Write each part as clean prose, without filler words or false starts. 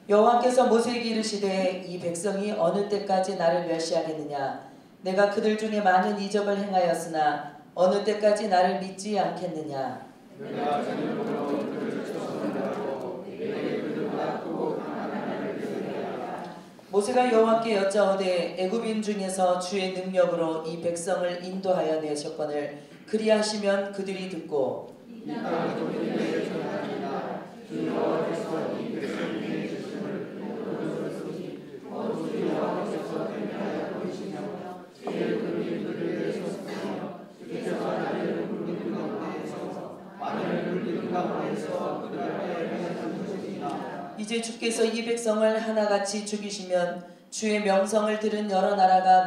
여호와께서 모세에게 이르시되 이 백성이 어느 때까지 나를 멸시하겠느냐. 내가 그들 중에 많은 이적을 행하였으나 어느 때까지 나를 믿지 않겠느냐. 내가 저녁으로 그들을 쫓아내고 내게 그들보다 크고 강한 하나님을 세우리라. 모세가 여호와께 여짜오되 애굽인 중에서 주의 능력으로 이 백성을 인도하여 내셨거늘 그리하시면 그들이 듣고 이 땅을 그들에게 전하리라. 주 여호와께서 이 백성을 위해 주심을 모르셨으니 주 여호와께서 행하여 보이시며 주의 그들이 그들에게 섰으며 주께서 나를 굵은 가운데에서 마늘 굵은 가운데에서 그들을 해하신 것이니라. 이제 주께서 이 백성을 하나같이 죽이시면 주의 명성을 들은 여러 나라가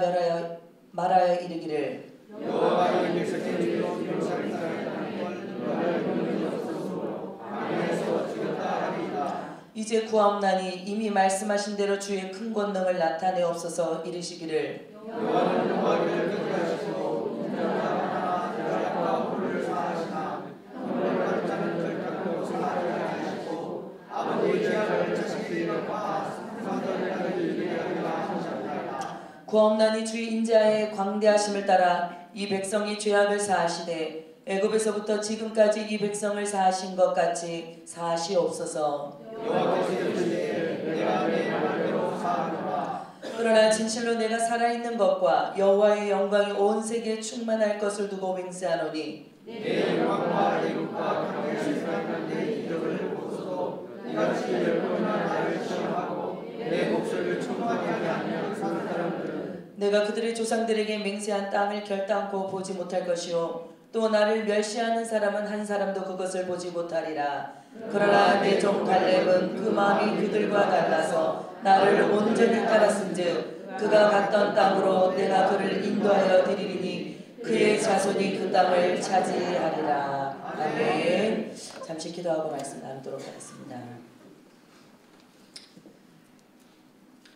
말하여 이르기를 여호와가 이 백성을 위로 살리사였다는 걸 너를 보는 없으므로 강에서 죽였다 하리이다. 이제 구하옵나니 이미 말씀하신 대로 주의 큰 권능을 나타내옵소서. 이르시기를 여호와는 너희를 기뻐하시고 인정하나 대적과 불을 사하시나 너를 깜짝은 결코 사하지 아니하시고 아버지의 죄악을 자식들과 성도들에게 이르게 하리라 하셨나이다. 구하옵나니 주의 인자의 광대하심을 따라 이 백성이 죄악을 사하시되 애굽에서부터 지금까지 이 백성을 사하신 것 같이 사하시옵소서. 여호와께서 이르시되 내가 내 말대로 사하노라. 그러나 진실로 내가 살아있는 것과 여호와의 영광이 온 세계에 충만할 것을 두고 맹세하노니 내 영광과 애국과 강에 시작한 내 기적을 보고서도 이같이 열 번이나 나를 시험하고 내 목소리를 충만히 하지 아니하는 사람들은 내가 그들의 조상들에게 맹세한 땅을 결단코 보지 못할 것이요 또 나를 멸시하는 사람은 한 사람도 그것을 보지 못하리라. 그러나 내 종 갈렙은 그 마음이 그들과 달라서 나를 온전히 따랐은즉 그가 갔던 땅으로 내가 그를 인도하여 드리리니 그의 자손이 그 땅을 차지하리라. 아멘. 잠시 기도하고 말씀 나누도록 하겠습니다.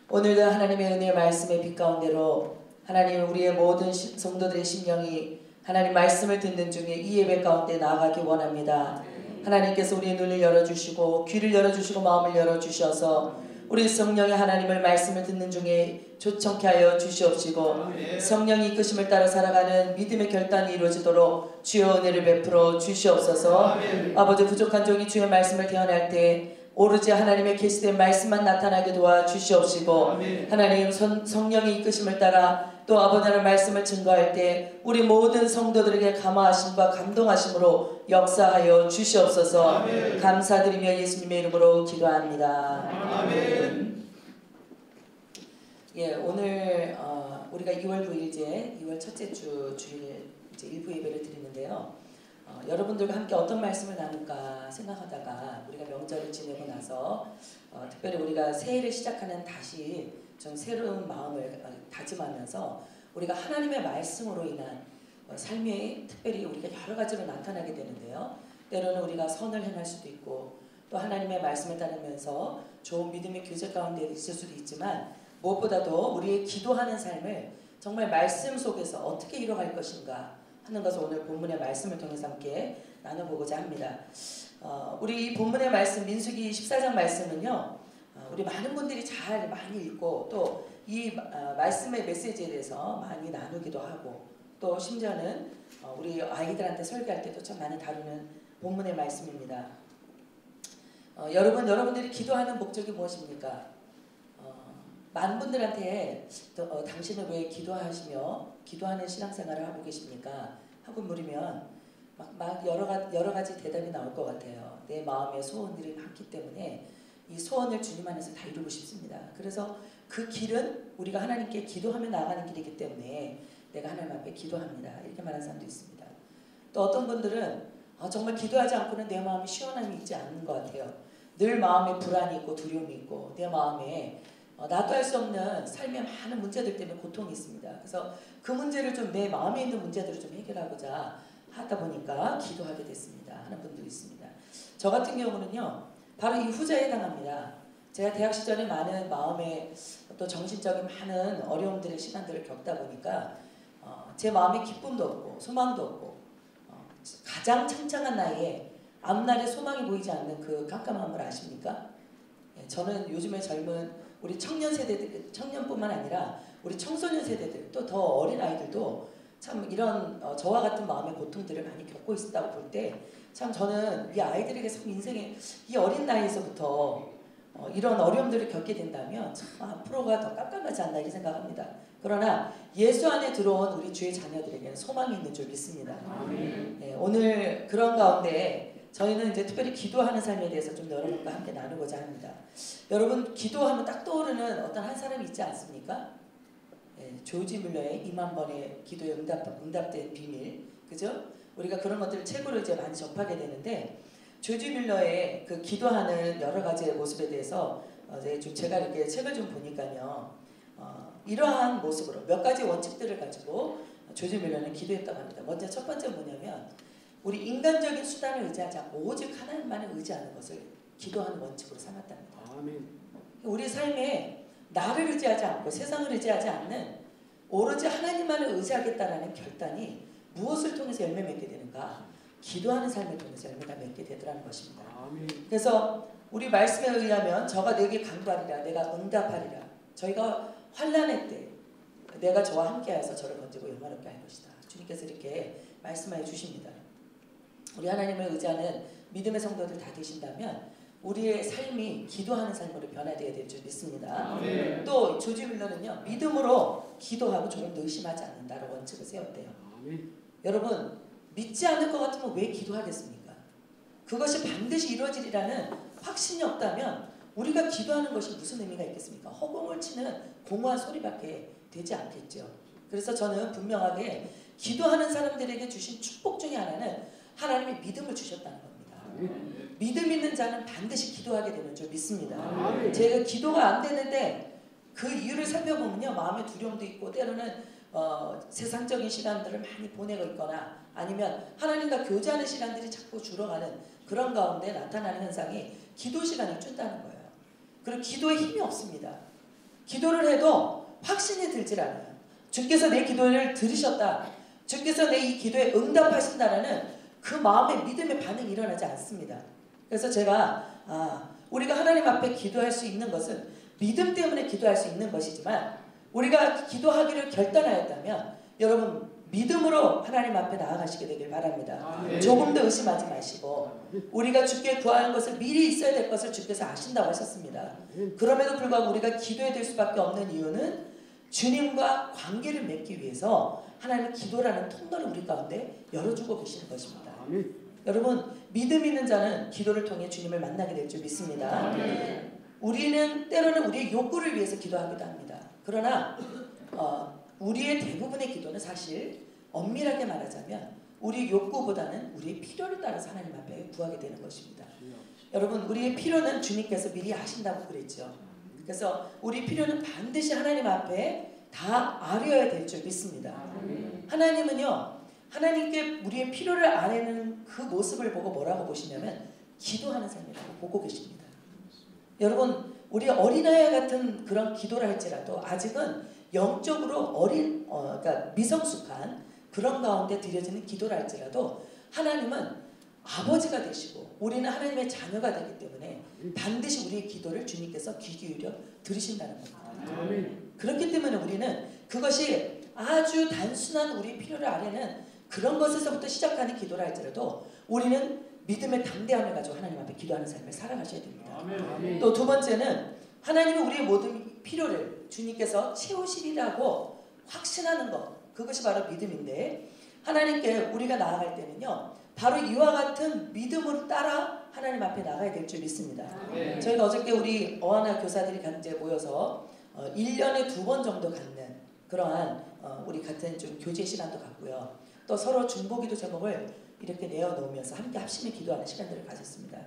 오늘도 하나님의 은혜의 말씀의 빛 가운데로 하나님 우리의 모든 성도들의 심령이 하나님 말씀을 듣는 중에 이 예배 가운데 나아가기 원합니다. 하나님께서 우리의 눈을 열어주시고 귀를 열어주시고 마음을 열어주셔서 우리 성령의 하나님을 말씀을 듣는 중에 조청케 하여 주시옵시고 성령이 이끄심을 따라 살아가는 믿음의 결단이 이루어지도록 주의 은혜를 베풀어 주시옵소서. 아버지 부족한 종이 주의 말씀을 대언할 때 오로지 하나님의 계시된 말씀만 나타나게 도와 주시옵시고 하나님 성령의 이끄심을 따라 또 아버지의 말씀을 증거할 때 우리 모든 성도들에게 감화하심과 감동하심으로 역사하여 주시옵소서. 감사드리며 예수님의 이름으로 기도합니다. 아멘. 예, 오늘 우리가 2월 9일째 2월 첫째 주 주일 이제 일부 예배를 드리는데요. 여러분들과 함께 어떤 말씀을 나눌까 생각하다가 우리가 명절을 지내고 나서 특별히 우리가 새해를 시작하는 다시 좀 새로운 마음을 다짐하면서 우리가 하나님의 말씀으로 인한 삶이 특별히 우리가 여러 가지로 나타나게 되는데요. 때로는 우리가 선을 행할 수도 있고 또 하나님의 말씀을 따르면서 좋은 믿음의 교제 가운데 있을 수도 있지만 무엇보다도 우리의 기도하는 삶을 정말 말씀 속에서 어떻게 이뤄갈 것인가 하는 것을 오늘 본문의 말씀을 통해서 함께 나눠보고자 합니다. 우리 이 본문의 말씀 민수기 14장 말씀은요. 우리 많은 분들이 잘 많이 읽고 또 이 말씀의 메시지에 대해서 많이 나누기도 하고 또 심지어는 우리 아이들한테 설교할 때도 참 많이 다루는 본문의 말씀입니다. 여러분들이 기도하는 목적이 무엇입니까? 많은 분들한테 당신은 왜 기도하시며 기도하는 신앙생활을 하고 계십니까? 하고 물으면 막 여러 가지 대답이 나올 것 같아요. 내 마음에 소원들이 많기 때문에 이 소원을 주님 안에서 다 이루고 싶습니다. 그래서 그 길은 우리가 하나님께 기도하며 나아가는 길이기 때문에 내가 하나님 앞에 기도합니다. 이렇게 말하는 사람도 있습니다. 또 어떤 분들은 정말 기도하지 않고는 내 마음에 시원함이 있지 않는 것 같아요. 늘 마음에 불안이 있고 두려움이 있고 내 마음에 나도 할 수 없는 삶의 많은 문제들 때문에 고통이 있습니다. 그래서 그 문제를 좀 내 마음에 있는 문제들을 좀 해결하고자 하다 보니까 기도하게 됐습니다. 하는 분도 있습니다. 저 같은 경우는요. 바로 이 후자에 해당합니다. 제가 대학 시절에 많은 마음의 또 정신적인 많은 어려움들의 시간들을 겪다 보니까 제 마음에 기쁨도 없고 소망도 없고 가장 창창한 나이에 앞날에 소망이 보이지 않는 그 깜깜함을 아십니까? 저는 요즘에 젊은 우리 청년 세대들, 청년뿐만 아니라 우리 청소년 세대들 또 더 어린 아이들도 참 이런 저와 같은 마음의 고통들을 많이 겪고 있다고 볼 때 참 저는 이 아이들에게 참 인생의 이 어린 나이에서부터 이런 어려움들을 겪게 된다면 참 앞으로가 더 깜깜하지 않나 이렇게 생각합니다. 그러나 예수 안에 들어온 우리 주의 자녀들에게는 소망이 있는 줄 믿습니다. 네, 오늘 그런 가운데 저희는 이제 특별히 기도하는 삶에 대해서 좀 여러분과 함께 나누고자 합니다. 여러분 기도하면 딱 떠오르는 어떤 한 사람이 있지 않습니까? 네, 조지 뮬러의 2만 번의 기도에 응답된 비밀, 그죠? 우리가 그런 것들을 책으로 이제 많이 접하게 되는데 조지 뮬러의 그 기도하는 여러 가지의 모습에 대해서 제가 이렇게 책을 좀 보니까요, 이러한 모습으로 몇 가지 원칙들을 가지고 조지 뮬러는 기도했다고 합니다. 먼저 첫 번째 뭐냐면 우리 인간적인 수단을 의지하지 않고 오직 하나님만을 의지하는 것을 기도하는 원칙으로 삼았답니다. 아멘. 우리 삶에 나를 의지하지 않고 세상을 의지하지 않는 오로지 하나님만을 의지하겠다라는 결단이 무엇을 통해서 열매 맺게 되는가? 기도하는 삶을 통해서 열매가 맺게 되더라는 것입니다. 아멘. 그래서 우리 말씀에 의하면 저가 너에게 간구하리라 내가 응답하리라. 저희가 환난의 때 내가 저와 함께하여서 저를 건지고 영화롭게 할 것이다. 주님께서 이렇게 말씀하여 주십니다. 우리 하나님을 의지하는 믿음의 성도들 다 되신다면 우리의 삶이 기도하는 삶으로 변화되어야 될 줄 믿습니다. 아멘. 또 조지 뮬러는요, 믿음으로 기도하고 조금도 의심하지 않는다라고 원칙을 세웠대요. 아멘. 여러분 믿지 않을 것 같으면 왜 기도하겠습니까? 그것이 반드시 이루어지리라는 확신이 없다면 우리가 기도하는 것이 무슨 의미가 있겠습니까? 허공을 치는 공허한 소리밖에 되지 않겠죠. 그래서 저는 분명하게 기도하는 사람들에게 주신 축복 중에 하나는 하나님이 믿음을 주셨다는 겁니다. 믿음 있는 자는 반드시 기도하게 되는 줄 믿습니다. 제가 기도가 안 되는데 그 이유를 살펴보면요, 마음의 두려움도 있고 때로는 세상적인 시간들을 많이 보내고 있거나 아니면 하나님과 교제하는 시간들이 자꾸 줄어가는 그런 가운데 나타나는 현상이 기도 시간을 준다는 거예요. 그리고 기도에 힘이 없습니다. 기도를 해도 확신이 들질 않아요. 주께서 내 기도를 들으셨다, 주께서 내 이 기도에 응답하신다라는 그 마음의 믿음의 반응이 일어나지 않습니다. 그래서 제가 우리가 하나님 앞에 기도할 수 있는 것은 믿음 때문에 기도할 수 있는 것이지만 우리가 기도하기를 결단하였다면 여러분 믿음으로 하나님 앞에 나아가시게 되길 바랍니다. 조금도 의심하지 마시고 우리가 주께 구하는 것을 미리 있어야 될 것을 주께서 아신다고 하셨습니다. 그럼에도 불구하고 우리가 기도해야 될 수밖에 없는 이유는 주님과 관계를 맺기 위해서 하나님의 기도라는 통로를 우리 가운데 열어주고 계시는 것입니다. 여러분 믿음 있는 자는 기도를 통해 주님을 만나게 될 줄 믿습니다. 우리는 때로는 우리의 욕구를 위해서 기도하기도 합니다. 그러나 우리의 대부분의 기도는 사실 엄밀하게 말하자면 우리의 욕구보다는 우리의 필요를 따라서 하나님 앞에 구하게 되는 것입니다. 여러분 우리의 필요는 주님께서 미리 아신다고 그랬죠. 그래서 우리 필요는 반드시 하나님 앞에 다 아뢰어야 될 줄 믿습니다. 하나님은요, 하나님께 우리의 필요를 아뢰는 그 모습을 보고 뭐라고 보시냐면 기도하는 삶이라고 보고 계십니다. 여러분 우리 어린아이 같은 그런 기도를 할지라도 아직은 영적으로 그러니까 미성숙한 그런 가운데 드려지는 기도를 할지라도 하나님은 아버지가 되시고 우리는 하나님의 자녀가 되기 때문에 반드시 우리의 기도를 주님께서 귀 기울여 들으신다는 겁니다. 그렇기 때문에 우리는 그것이 아주 단순한 우리의 필요를 아뢰는 그런 것에서부터 시작하는 기도를 할지라도 우리는 믿음의 담대함을 가지고 하나님 앞에 기도하는 삶을 살아가셔야 됩니다. 또 두 번째는 하나님이 우리의 모든 필요를 주님께서 채우시리라고 확신하는 것, 그것이 바로 믿음인데 하나님께 우리가 나아갈 때는요 바로 이와 같은 믿음으로 따라 하나님 앞에 나가야 될 줄 믿습니다. 저희가 어저께 우리 어하나 교사들이 같이 모여서 1년에 2번 정도 갖는 그러한 우리 같은 좀 교제 시간도 갖고요. 또 서로 중보기도 제목을 이렇게 내어놓으면서 함께 합심히 기도하는 시간들을 가졌습니다.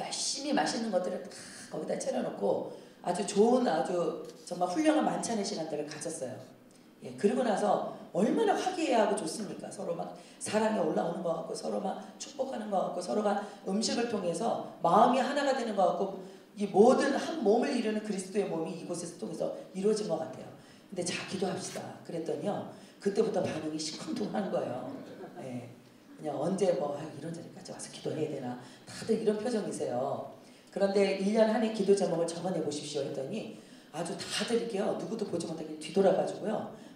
열심히 맛있는 것들을 다 거기다 차려놓고 아주 좋은 아주 정말 훌륭한 만찬의 시간들을 가졌어요. 예, 그리고 나서 얼마나 화기애애하고 좋습니까? 서로 막 사랑이 올라오는 것 같고 서로 막 축복하는 것 같고 서로가 음식을 통해서 마음이 하나가 되는 것 같고 이 모든 한 몸을 이루는 그리스도의 몸이 이곳에서 통해서 이루어진 것 같아요. 근데 자 기도합시다. 그랬더니요 그때부터 반응이 시큰둥한 거예요. 예, 그냥 언제 뭐 이런 자리까지 와서 기도해야 되나 다들 이런 표정이세요. 그런데 1년 한 해 기도 제목을 적어내 보십시오 했더니 아주 다들 이렇게요. 누구도 보지 못하게 뒤돌아가지고요.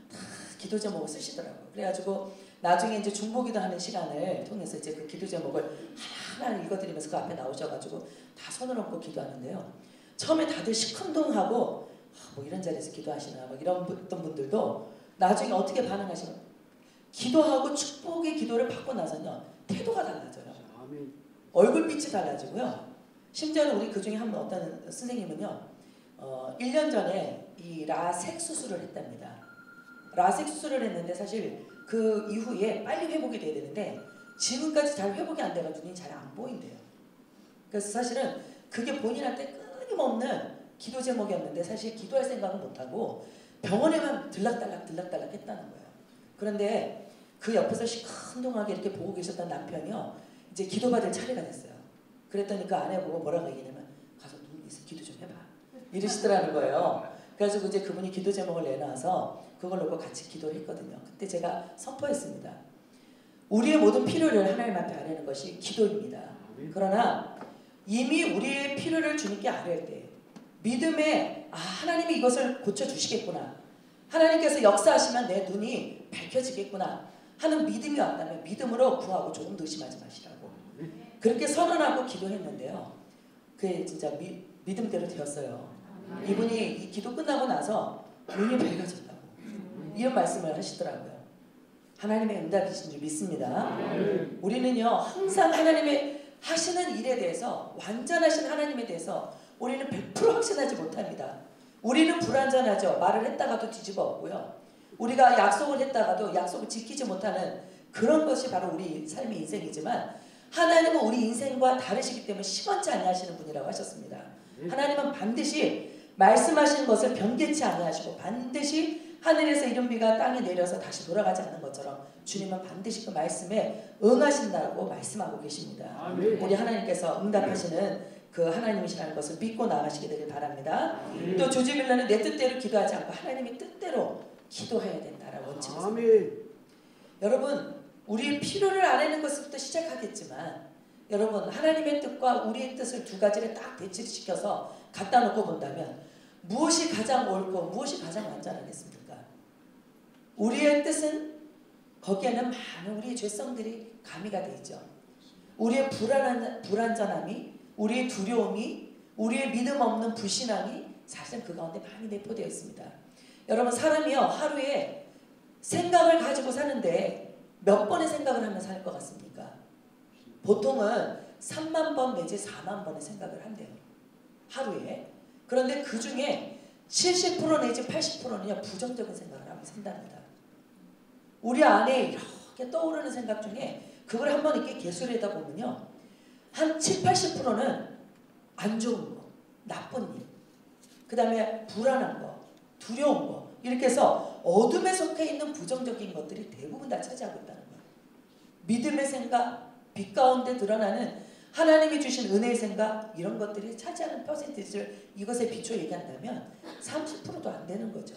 다 기도 제목을 쓰시더라고요. 그래가지고 나중에 이제 중보기도 하는 시간을 통해서 이제 그 기도 제목을 하나하나 읽어드리면서 그 앞에 나오셔가지고 다 손을 얹고 기도하는데요. 처음에 다들 시큰둥하고 뭐 이런 자리에서 기도하시나 뭐 이런 분들도 나중에 어떻게 반응하시면 기도하고 축복의 기도를 받고 나서는 태도가 달라져요. 얼굴빛이 달라지고요. 심지어는 우리 그중에 한 분 어떤 선생님은요. 1년 전에 이 라섹 수술을 했답니다. 라섹 수술을 했는데 사실 그 이후에 빨리 회복이 돼야 되는데 지금까지 잘 회복이 안 돼가지고 눈이 잘 안 보인대요. 그래서 사실은 그게 본인한테 끊임없는 기도 제목이었는데 사실 기도할 생각은 못하고 병원에만 들락달락 했다는 거예요. 그런데 그 옆에서 시큰둥하게 이렇게 보고 계셨던 남편이요. 이제 기도받을 차례가 됐어요. 그랬더니 그 아내 보고 뭐라고 얘기냐면 가서 눈 있어 기도 좀 해봐. 이러시더라는 거예요. 그래서 이제 그분이 기도 제목을 내놔서 그걸 놓고 같이 기도를 했거든요. 그때 제가 선포했습니다. 우리의 모든 필요를 하나님 앞에 아뢰는 것이 기도입니다. 그러나 이미 우리의 필요를 주님께 아뢰을 때 믿음에 하나님이 이것을 고쳐주시겠구나. 하나님께서 역사하시면 내 눈이 밝혀지겠구나 하는 믿음이 왔다면 믿음으로 구하고 조금 더 의심하지 마시라고. 그렇게 선언하고 기도했는데요. 그게 진짜 믿음대로 되었어요. 이분이 이 기도 끝나고 나서 눈이 밝아졌다고 이런 말씀을 하시더라고요. 하나님의 응답이신 줄 믿습니다. 우리는요 항상 하나님의 하시는 일에 대해서 완전하신 하나님에 대해서 우리는 100% 확신하지 못합니다. 우리는 불완전하죠. 말을 했다가도 뒤집어 엎고요. 우리가 약속을 했다가도 약속을 지키지 못하는 그런 것이 바로 우리 삶의 인생이지만 하나님은 우리 인생과 다르시기 때문에 시건치 아니하시는 분이라고 하셨습니다. 하나님은 반드시 말씀하시는 것을 변개치 아니하시고 반드시 하늘에서 이른 비가 땅에 내려서 다시 돌아가지 않는 것처럼 주님은 반드시 그 말씀에 응하신다고 말씀하고 계십니다. 우리 하나님께서 응답하시는 그 하나님이시라는 것을 믿고 나가시게 되길 바랍니다. 또 조지 밀러는 내 뜻대로 기도하지 않고 하나님의 뜻대로 기도해야 된다라는 원칙을 씁니다. 여러분 우리의 필요를 아뢰는 것부터 시작하겠지만 여러분 하나님의 뜻과 우리의 뜻을 두 가지를 딱 대치시켜서 갖다 놓고 본다면 무엇이 가장 옳고 무엇이 가장 완전하겠습니까? 우리의 뜻은 거기에는 많은 우리의 죄성들이 가미가 되어 있죠. 우리의 불완전함이 우리의 두려움이 우리의 믿음 없는 불신앙이 사실은 그 가운데 많이 내포되어 있습니다. 여러분 사람이요 하루에 생각을 가지고 사는데 몇 번의 생각을 하면 살 것 같습니까? 보통은 3만 번 내지 4만 번의 생각을 한대요. 하루에. 그런데 그 중에 70% 내지 80%는요 부정적인 생각을 하면 산답니다. 우리 안에 이렇게 떠오르는 생각 중에 그걸 한번 이렇게 계산해다 보면요 한 7, 80%는 안 좋은 거, 나쁜 일, 그 다음에 불안한 거, 두려운 거 이렇게 해서 어둠에 속해 있는 부정적인 것들이 대부분 다 차지하고 있다는 거예요. 믿음의 생각, 빛 가운데 드러나는 하나님이 주신 은혜의 생각 이런 것들이 차지하는 퍼센티지를 이것에 비춰 얘기한다면 30%도 안 되는 거죠.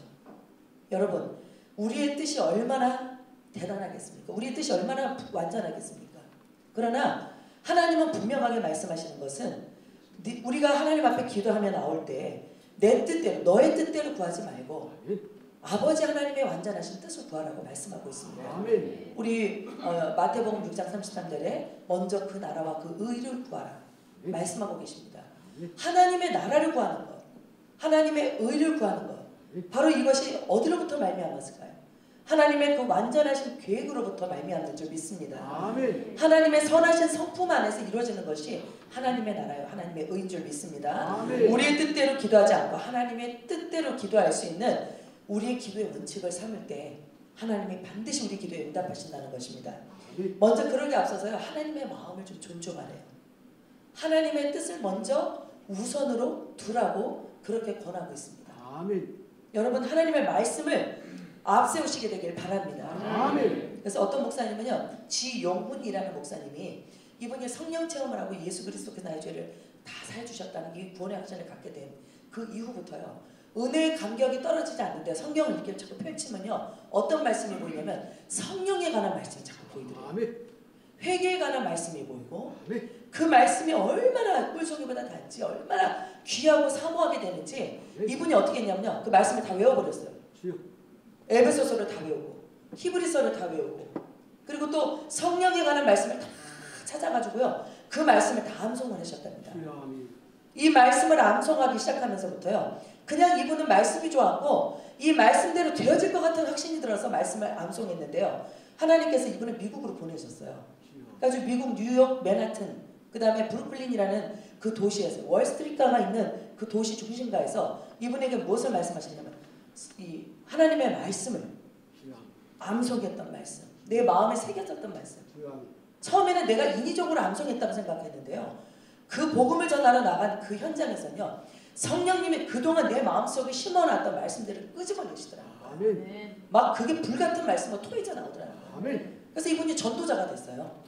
여러분 우리의 뜻이 얼마나 대단하겠습니까? 우리의 뜻이 얼마나 완전하겠습니까? 그러나 하나님은 분명하게 말씀하시는 것은 우리가 하나님 앞에 기도하며 나올 때 내 뜻대로 너의 뜻대로 구하지 말고 아버지 하나님의 완전하신 뜻을 구하라고 말씀하고 있습니다. 아멘. 우리 마태복음 6장 33절에 먼저 그 나라와 그 의를 구하라 말씀하고 계십니다. 하나님의 나라를 구하는 것, 하나님의 의를 구하는 것 바로 이것이 어디로부터 말미암았을까요? 하나님의 그 완전하신 계획으로부터 말미암는 줄 믿습니다. 아멘. 하나님의 선하신 성품 안에서 이루어지는 것이 하나님의 나라요 하나님의 의인 줄 믿습니다. 아멘. 우리의 뜻대로 기도하지 않고 하나님의 뜻대로 기도할 수 있는 우리의 기도의 원칙을 삼을 때 하나님이 반드시 우리 기도에 응답하신다는 것입니다. 먼저 그러기 앞서서요 하나님의 마음을 좀 존중하래요. 하나님의 뜻을 먼저 우선으로 두라고 그렇게 권하고 있습니다. 아멘. 여러분 하나님의 말씀을 앞세우시게 되길 바랍니다. 아멘. 그래서 어떤 목사님은요 지용훈이라는 목사님이 이분이 성령 체험을 하고 예수 그리스도께서 나의 죄를 다 사해주셨다는 이 구원의 확신을 갖게 된 그 이후부터요 은혜의 감격이 떨어지지 않는데 성경을 이렇게 자꾸 펼치면요 어떤 말씀이 보이냐면 성령에 관한 말씀이 자꾸 보이더라고요. 회개에 관한 말씀이 보이고 그 말씀이 얼마나 꿀송이보다 낫지, 얼마나 귀하고 사모하게 되는지 이분이 어떻게 했냐면요, 그 말씀을 다 외워버렸어요. 에베소서를 다 외우고 히브리서를 다 외우고, 그리고 또 성령에 관한 말씀을 다 찾아가지고요, 그 말씀을 다 암송을 하셨답니다. 이 말씀을 암송하기 시작하면서부터요, 그냥 이분은 말씀이 좋았고 이 말씀대로 되어질 것 같은 확신이 들어서 말씀을 암송했는데요, 하나님께서 이분을 미국으로 보내셨어요. 그래서 미국 뉴욕 맨하튼, 그 다음에 브루클린이라는 그 도시에서, 월스트리트가가 있는 그 도시 중심가에서 이분에게 무엇을 말씀하셨냐면, 이 하나님의 말씀을 암송했던 말씀, 내 마음에 새겨졌던 말씀. 처음에는 내가 인위적으로 암송했다고 생각했는데요, 그 복음을 전하러 나간 그 현장에서는요, 성령님이 그동안 내 마음속에 심어놨던 말씀들을 끄집어내시더라고요. 막 그게 불같은 말씀으로 토해져 나오더라고요. 그래서 이분이 전도자가 됐어요.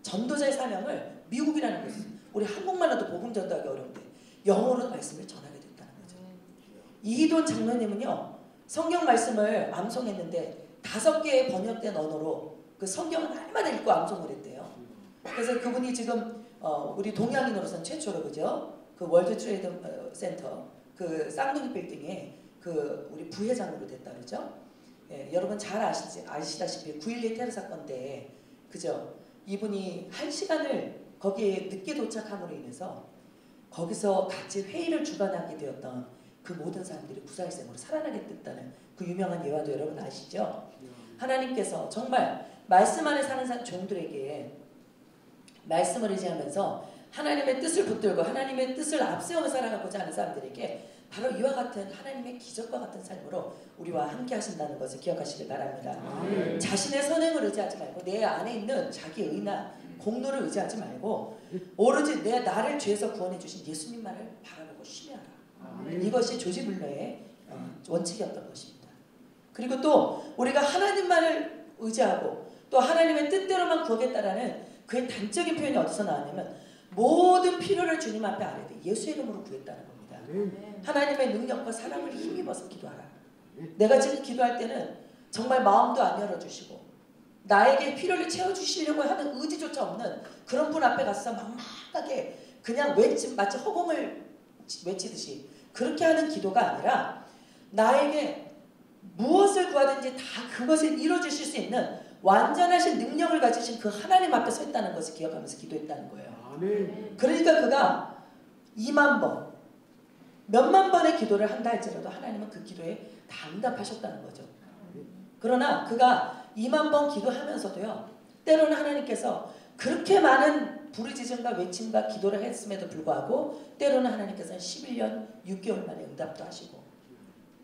전도자의 사명을 미국이라는 곳에서, 우리 한국말로도 복음 전도하기 어려운데 영어로 말씀을 전하게 됐다는 거죠. 이희돈 장로님은요, 성경 말씀을 암송했는데 5개의 번역된 언어로 그 성경을 날마다 읽고 암송을 했대요. 그래서 그분이 지금 우리 동양인으로서는 최초로, 그죠? 그 월드 트레이드 센터 그 쌍둥이 빌딩에 그 우리 부회장으로 됐다 그러죠. 예, 여러분 잘 아시다시피 9.11 테러 사건 때, 그죠? 이분이 1시간을 거기에 늦게 도착함으로 인해서 거기서 같이 회의를 주관하게 되었던 그 모든 사람들이 구사일생으로 살아나게 됐다는 그 유명한 예화도 여러분 아시죠? 하나님께서 정말 말씀 안에 사는 종들에게 말씀을 의지하면서 하나님의 뜻을 붙들고 하나님의 뜻을 앞세워 살아가고자 하는 사람들에게 바로 이와 같은 하나님의 기적과 같은 삶으로 우리와 함께 하신다는 것을 기억하시길 바랍니다. 자신의 선행을 의지하지 말고 내 안에 있는 자기 의나 공로를 의지하지 말고 오로지 나를 죄에서 구원해 주신 예수님만을 바라보고 쉬면하라. 이것이 조지 물러의 원칙이었던 것입니다. 그리고 또 우리가 하나님만을 의지하고 또 하나님의 뜻대로만 구하겠다라는 그의 단적인 표현이 어디서 나왔냐면, 모든 필요를 주님 앞에 아뢰되 예수 이름으로 구했다는 겁니다. 하나님의 능력과 사랑을 힘입어서 기도하라. 내가 지금 기도할 때는 정말 마음도 안 열어주시고 나에게 필요를 채워주시려고 하는 의지조차 없는 그런 분 앞에 가서 막막하게 그냥 마치 허공을 외치듯이 그렇게 하는 기도가 아니라, 나에게 무엇을 구하든지 다 그것을 이루어주실 수 있는 완전하신 능력을 가지신 그 하나님 앞에 서 있다는 것을 기억하면서 기도했다는 거예요. 그러니까 그가 2만 번, 몇만 번의 기도를 한다 할지라도 하나님은 그 기도에 다 응답하셨다는 거죠. 그러나 그가 2만 번 기도하면서도요, 때로는 하나님께서 그렇게 많은 부르짖음과 외침과 기도를 했음에도 불구하고 때로는 하나님께서는 11년 6개월 만에 응답도 하시고,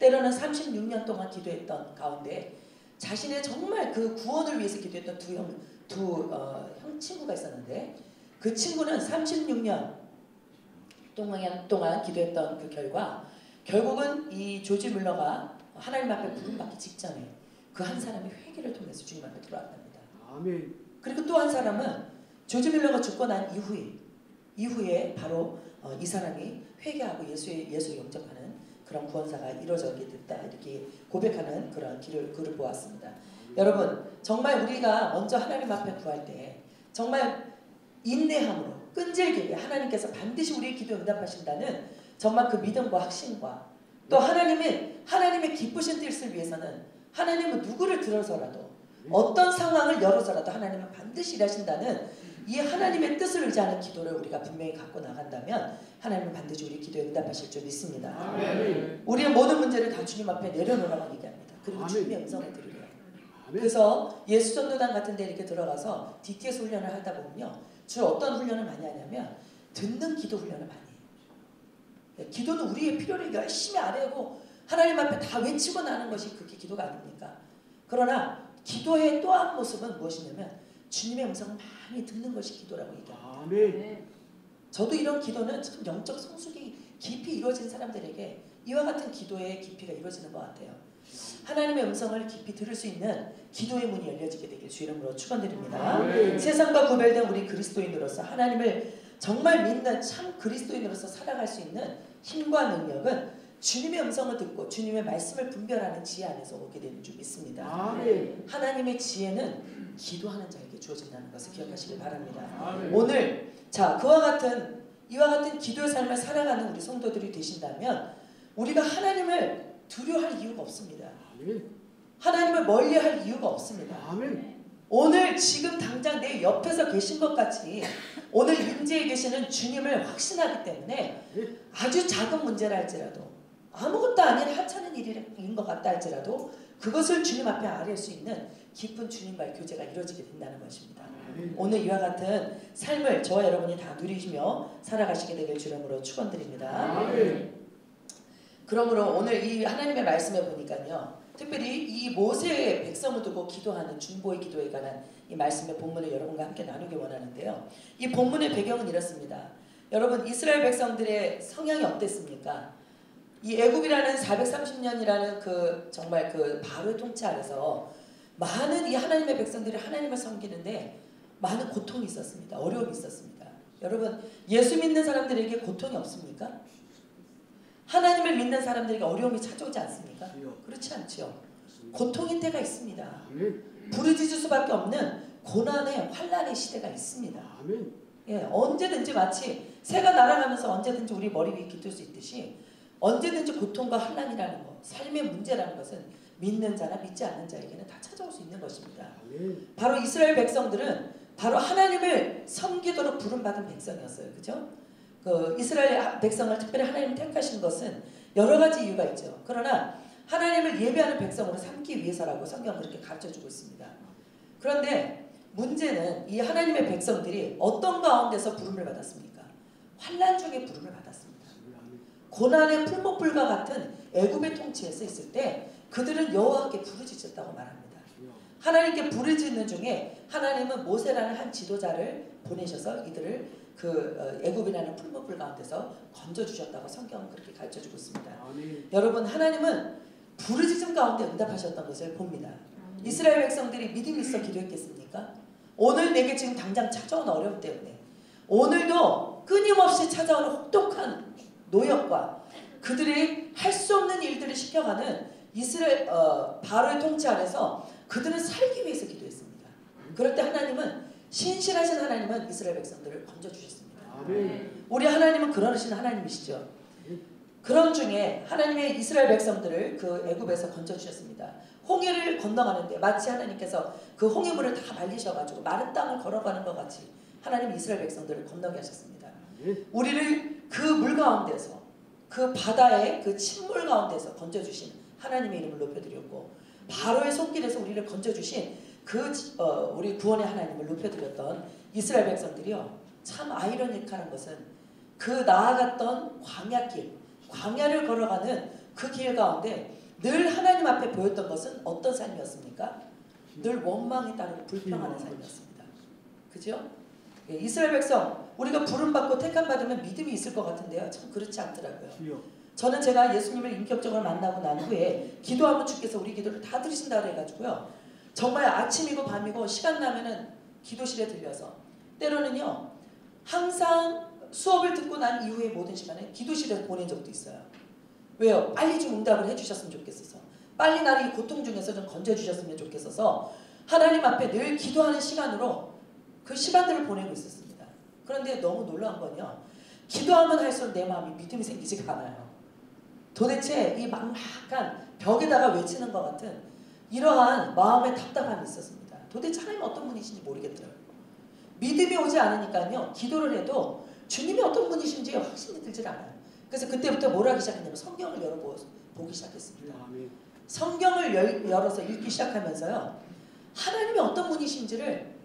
때로는 36년 동안 기도했던 가운데 자신의 정말 그 구원을 위해서 기도했던 형 친구가 있었는데, 그 친구는 36년 동안 기도했던 그 결과 결국은 이 조지 물러가 하나님 앞에 부름받기 직전에 그 한 사람이 회개를 통해서 주님 앞에 들어왔답니다. 아멘. 그리고 또 한 사람은 조지 물러가 죽고 난 이후에 바로 이 사람이 회개하고 예수를 영접하는 그런 구원사가 이루어지게 됐다, 이렇게 고백하는 그런 글을 보았습니다. 여러분, 정말 우리가 먼저 하나님 앞에 구할 때 정말 인내함으로 끈질기게 하나님께서 반드시 우리의 기도에 응답하신다는 정말 그 믿음과 확신과, 또 하나님의 기쁘신 뜻을 위해서는 하나님은 누구를 들어서라도 어떤 상황을 열어서라도 하나님은 반드시 일하신다는 이 하나님의 뜻을 의지하는 기도를 우리가 분명히 갖고 나간다면 하나님은 반드시 우리 기도에 응답하실 줄 믿습니다. 아멘. 우리의 모든 문제를 다 주님 앞에 내려놓으라고 얘기합니다. 그리고 아멘. 주님의 음성을 들으래요. 그래서 예수전도단 같은 데 이렇게 들어가서 DTS 훈련을 하다 보면요, 주로 어떤 훈련을 많이 하냐면 듣는 기도 훈련을 많이 해요. 기도는 우리의 필요를 열심히 아뢰고 하나님 앞에 다 외치고 나는 것이 그게 기도가 아닙니까? 그러나 기도의 또 한 모습은 무엇이냐면 주님의 음성을 많이 듣는 것이 기도라고 얘기합니다. 아멘. 저도 이런 기도는 참 영적 성숙이 깊이 이루어진 사람들에게 이와 같은 기도의 깊이가 이루어지는 것 같아요. 하나님의 음성을 깊이 들을 수 있는 기도의 문이 열려지게 되길 주 이름으로 축원드립니다. 아멘. 세상과 구별된 우리 그리스도인으로서 하나님을 정말 믿는 참 그리스도인으로서 살아갈 수 있는 힘과 능력은 주님의 음성을 듣고 주님의 말씀을 분별하는 지혜 안에서 오게 되는 줄 믿습니다. 아멘. 하나님의 지혜는 기도하는 자에게 주어진다는 것을 기억하시길 바랍니다. 아멘. 오늘 이와 같은 기도의 삶을 살아가는 우리 성도들이 되신다면 우리가 하나님을 두려워할 이유가 없습니다. 아멘. 하나님을 멀리할 이유가 없습니다. 아멘. 오늘 지금 당장 내 옆에서 계신 것 같이 오늘 임재에 계시는 주님을 확신하기 때문에 아주 작은 문제라 할지라도 아무것도 아닌 하찮은 일인 것 같다 할지라도 그것을 주님 앞에 아뢰을 수 있는 깊은 주님과의 교제가 이루어지게 된다는 것입니다. 오늘 이와 같은 삶을 저와 여러분이 다 누리시며 살아가시게 되길 주님으로 축원드립니다. 그러므로 오늘 이 하나님의 말씀에 보니까요, 특별히 이 모세의 백성을 두고 기도하는 중보의 기도에 관한 이 말씀의 본문을 여러분과 함께 나누기 원하는데요. 이 본문의 배경은 이렇습니다. 여러분, 이스라엘 백성들의 성향이 어땠습니까? 이 애굽이라는 430년이라는 정말 바로의 통치 아래서 많은 이 하나님의 백성들이 하나님을 섬기는데 많은 고통이 있었습니다. 어려움이 있었습니다. 여러분, 예수 믿는 사람들에게 고통이 없습니까? 하나님을 믿는 사람들에게 어려움이 찾아오지 않습니까? 그렇지 않죠. 고통의 때가 있습니다. 부르짖을 수밖에 없는 고난의 환난의 시대가 있습니다. 예, 언제든지 마치 새가 날아가면서 언제든지 우리 머리 위에 깃들 수 있듯이 언제든지 고통과 환난이라는 것, 삶의 문제라는 것은 믿는 자나 믿지 않는 자에게는 다 찾아올 수 있는 것입니다. 바로 이스라엘 백성들은 바로 하나님을 섬기도록 부름받은 백성이었어요. 그죠? 이스라엘 백성을 특별히 하나님 택하신 것은 여러 가지 이유가 있죠. 그러나 하나님을 예배하는 백성으로 삼기 위해서라고 성경은 그렇게 가르쳐주고 있습니다. 그런데 문제는 이 하나님의 백성들이 어떤 가운데서 부름을 받았습니까? 환난 중에 부름을 받았습니다. 고난의 풀목불과 같은 애굽의 통치에서 있을 때 그들은 여호와께 부르짖었다고 말합니다. 하나님께 부르짖는 중에 하나님은 모세라는 한 지도자를 보내셔서 이들을 애굽이라는 풀목불 가운데서 건져주셨다고 성경은 그렇게 가르쳐주고 있습니다. 여러분, 하나님은 부르짖음 가운데 응답하셨던 것을 봅니다. 이스라엘 백성들이 믿음이 있어 기도했겠습니까? 오늘 내게 지금 당장 찾아온 어려움 때문에 오늘도 끊임없이 찾아오는 혹독한 노역과 그들이 할 수 없는 일들을 시켜가는 이스라엘 바로의 통치 아래서 그들은 살기 위해서 기도했습니다. 그럴 때 하나님은 신실하신 하나님은 이스라엘 백성들을 건져주셨습니다. 우리 하나님은 그러신 하나님이시죠. 그런 중에 하나님의 이스라엘 백성들을 애굽에서 건져주셨습니다. 홍해를 건너가는데 마치 하나님께서 그 홍해물을 다 말리셔가지고 마른 땅을 걸어가는 것 같이 하나님 이스라엘 백성들을 건너게 하셨습니다. 우리를 그 물 가운데서 그 바다의 그 침물 가운데서 건져주신 하나님의 이름을 높여드렸고 바로의 손길에서 우리를 건져주신 우리 구원의 하나님을 높여드렸던 이스라엘 백성들이요, 참 아이러니컬한 것은 나아갔던 광야를 걸어가는 그 길 가운데 늘 하나님 앞에 보였던 것은 어떤 삶이었습니까? 늘 원망이 따르고 불평하는 삶이었습니다. 그죠? 예, 이스라엘 백성, 우리가 부름받고 택함받으면 믿음이 있을 것 같은데요, 참 그렇지 않더라고요. 저는 제가 예수님을 인격적으로 만나고 난 후에 기도하면 주께서 우리 기도를 다 들으신다 그래가지고요, 정말 아침이고 밤이고 시간 나면은 기도실에 들려서 때로는요 항상 수업을 듣고 난 이후의 모든 시간에 기도실에서 보낸 적도 있어요. 왜요? 빨리 좀 응답을 해주셨으면 좋겠어서, 빨리 나를 이 고통 중에서 좀 건져주셨으면 좋겠어서 하나님 앞에 늘 기도하는 시간으로 그 시간들을 보내고 있었습니다. 그런데 너무 놀라운 건요, 기도하면 할수록 내 마음이 믿음이 생기지가 않아요. 도대체 이 막막한 벽에다가 외치는 것 같은 이러한 마음의 답답함이 있었습니다. 도대체 하나님은 어떤 분이신지 모르겠더라고요. 믿음이 오지 않으니까요, 기도를 해도 주님이 어떤 분이신지 확신이 들질 않아요. 그래서 그때부터 뭘 하기 시작했냐면 성경을 열어보기 시작했습니다. 성경을 열어서 읽기 시작하면서요, 하나님이 어떤 분이신지를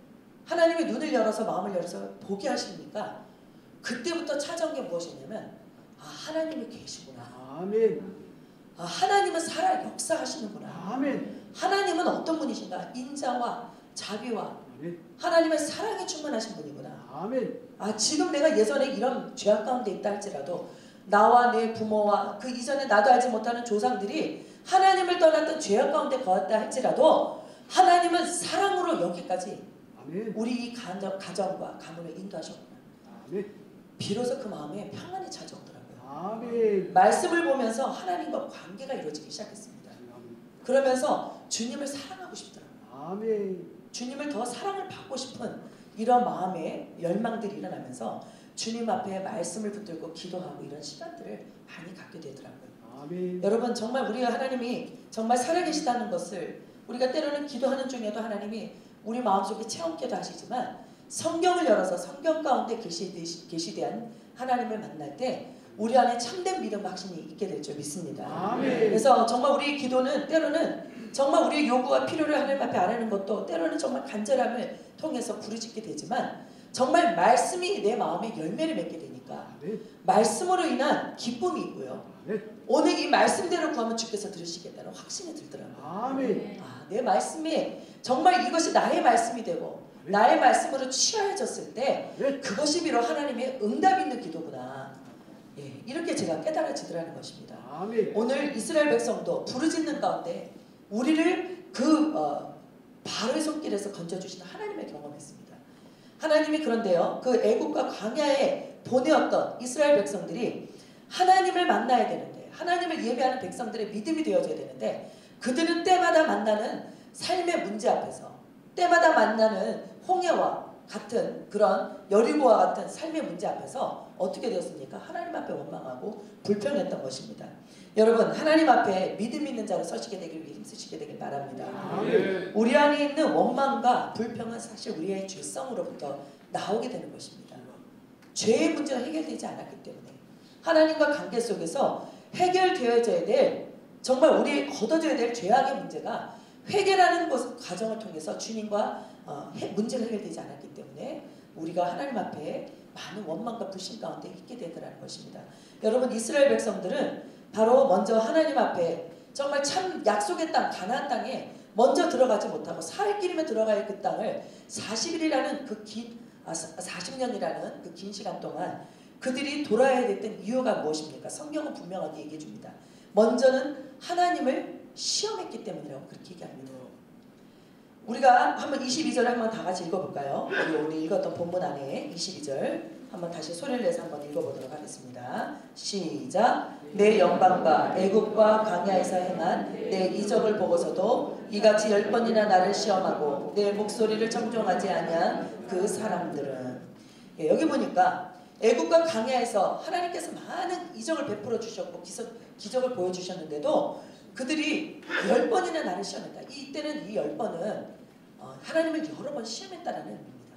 하나님의 눈을 열어서 마음을 열어서 보게 하시니까 그때부터 찾아온 게 무엇이냐면, 하나님이 계시구나. 하나님은 살아 역사하시는구나. 하나님은 어떤 분이신가? 인자와 자비와 하나님의 사랑에 충만하신 분이구나. 지금 내가 예전에 이런 죄악 가운데 있다 할지라도 나와 내 부모와 그 이전에 나도 알지 못하는 조상들이 하나님을 떠났던 죄악 가운데 거했다 할지라도 하나님은 사랑으로 여기까지 우리 이 가정과 가문을 인도하셨구나. 비로소 그 마음에 평안이 찾아오더라고요. 아멘. 말씀을 보면서 하나님과 관계가 이루어지기 시작했습니다. 그러면서 주님을 사랑하고 싶더라고요. 아멘. 주님을 더 사랑을 받고 싶은 이런 마음의 열망들이 일어나면서 주님 앞에 말씀을 붙들고 기도하고 이런 시간들을 많이 갖게 되더라고요. 아멘. 여러분 정말 우리가 하나님이 정말 살아계시다는 것을 우리가 때로는 기도하는 중에도 하나님이 우리 마음속에 체험케도 하시지만 성경을 열어서 성경 가운데 계시된 하나님을 만날 때 우리 안에 참된 믿음과 확신이 있게 될 줄 믿습니다. 아멘. 그래서 정말 우리의 기도는 때로는 정말 우리의 요구와 필요를 하나님 앞에 아뢰는 것도 때로는 정말 간절함을 통해서 부르짖게 되지만 정말 말씀이 내 마음에 열매를 맺게 되니까 말씀으로 인한 기쁨이 있고요. 오늘 이 말씀대로 구하면 주께서 들으시겠다는 확신이 들더라고요. 아멘. 내 말씀이 정말 이것이 나의 말씀이 되고 나의 말씀으로 취하여졌을 때 그것이 비록 하나님의 응답 있는 기도구나. 이렇게 제가 깨달아지더라는 것입니다. 아멘. 오늘 이스라엘 백성도 부르짖는 가운데 우리를 그 바로의 손길에서 건져주시는 하나님을 경험했습니다. 하나님이 그런데요, 그 애국과 광야에 보내었던 이스라엘 백성들이 하나님을 만나야 되는데, 하나님을 예배하는 백성들의 믿음이 되어져야 되는데, 그들은 때마다 만나는 삶의 문제 앞에서, 때마다 만나는 홍해와 같은 그런 여리고와 같은 삶의 문제 앞에서 어떻게 되었습니까? 하나님 앞에 원망하고 불평했던 것입니다. 여러분, 하나님 앞에 믿음 있는 자로 서시게 되길 위해 힘쓰시게 되길 바랍니다. 우리 안에 있는 원망과 불평은 사실 우리의 죄성으로부터 나오게 되는 것입니다. 죄의 문제가 해결되지 않았기 때문에 하나님과 관계 속에서 해결되어져야 될, 정말 우리 걷어져야 될 죄악의 문제가 회개라는 과정을 통해서 주님과 문제가 해결되지 않았기 때문에 우리가 하나님 앞에 많은 원망과 불신 가운데 있게 되더라는 것입니다. 여러분, 이스라엘 백성들은 바로 먼저 하나님 앞에 정말 참 약속의 땅 가나안 땅에 먼저 들어가지 못하고 4일 길이면 들어가야 할 그 땅을 40일이라는 40년이라는 그 긴 시간 동안 그들이 돌아야 됐던 이유가 무엇입니까? 성경은 분명하게 얘기해 줍니다. 먼저는 하나님을 시험했기 때문이라고 그렇게 얘기합니다. 우리가 한번 22절을 한번 다 같이 읽어볼까요? 우리 오늘 읽었던 본문 안에 22절 한번 다시 소리를 내서 한번 읽어보도록 하겠습니다. 시작. 내 영광과 애국과 광야에서 행한 내 이적을 보고서도 이같이 10번이나 나를 시험하고 내 목소리를 청종하지 아니한 그 사람들은, 여기 보니까 애국과 광야에서 하나님께서 많은 이적을 베풀어 주셨고 기적을 보여주셨는데도 그들이 10번이나 나를 시험했다. 이때는 이 10번은 하나님을 여러 번 시험했다라는 의미입니다.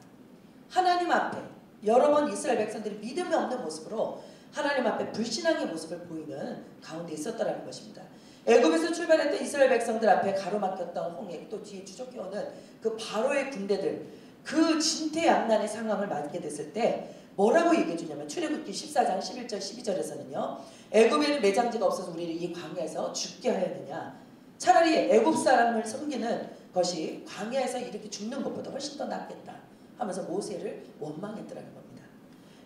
하나님 앞에 여러 번 이스라엘 백성들이 믿음이 없는 모습으로 하나님 앞에 불신앙의 모습을 보이는 가운데 있었다라는 것입니다. 애굽에서 출발했던 이스라엘 백성들 앞에 가로막혔던 홍해, 또 뒤에 추적해오는 그 바로의 군대들, 그 진퇴양난의 상황을 맞게 됐을 때 뭐라고 얘기해 주냐면 출애굽기 14장 11절 12절에서는요. 애굽에는 매장지가 없어서 우리를 이 광야에서 죽게 하였느냐. 차라리 애굽 사람을 섬기는 것이 광야에서 이렇게 죽는 것보다 훨씬 더 낫겠다 하면서 모세를 원망했더라는 겁니다.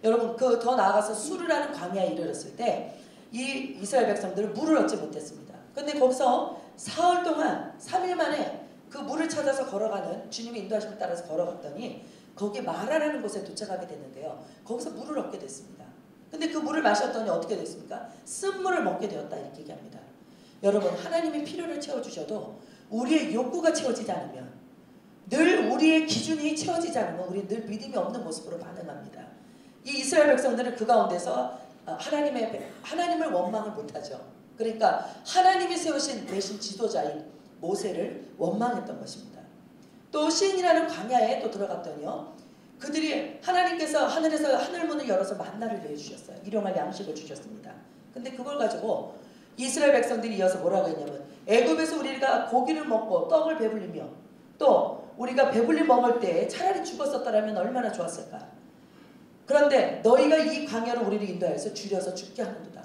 여러분, 그 더 나아가서 수르라는 광야에 이르렀을 때 이 이스라엘 백성들은 물을 얻지 못했습니다. 근데 거기서 사흘 동안 3일 만에 그 물을 찾아서 걸어가는 주님의 인도하심을 따라서 걸어갔더니 거기 마라라는 곳에 도착하게 됐는데요. 거기서 물을 얻게 됐습니다. 근데 그 물을 마셨더니 어떻게 됐습니까? 쓴물을 먹게 되었다 이렇게 얘기합니다. 여러분, 하나님이 필요를 채워주셔도 우리의 욕구가 채워지지 않으면, 늘 우리의 기준이 채워지지 않으면 우리는 늘 믿음이 없는 모습으로 반응합니다. 이 이스라엘 백성들은 그 가운데서 하나님을 원망을 못하죠. 그러니까 하나님이 세우신 대신 지도자인 모세를 원망했던 것입니다. 또 시인이라는 광야에 또 들어갔더니요. 그들이 하나님께서 하늘에서 하늘문을 열어서 만나를 내주셨어요. 일용할 양식을 주셨습니다. 근데 그걸 가지고 이스라엘 백성들이 이어서 뭐라고 했냐면 애굽에서 우리가 고기를 먹고 떡을 배불리며 또 우리가 배불리 먹을 때 차라리 죽었었더라면 얼마나 좋았을까. 그런데 너희가 이 광야로 우리를 인도하여서 줄여서 죽게 하는도다.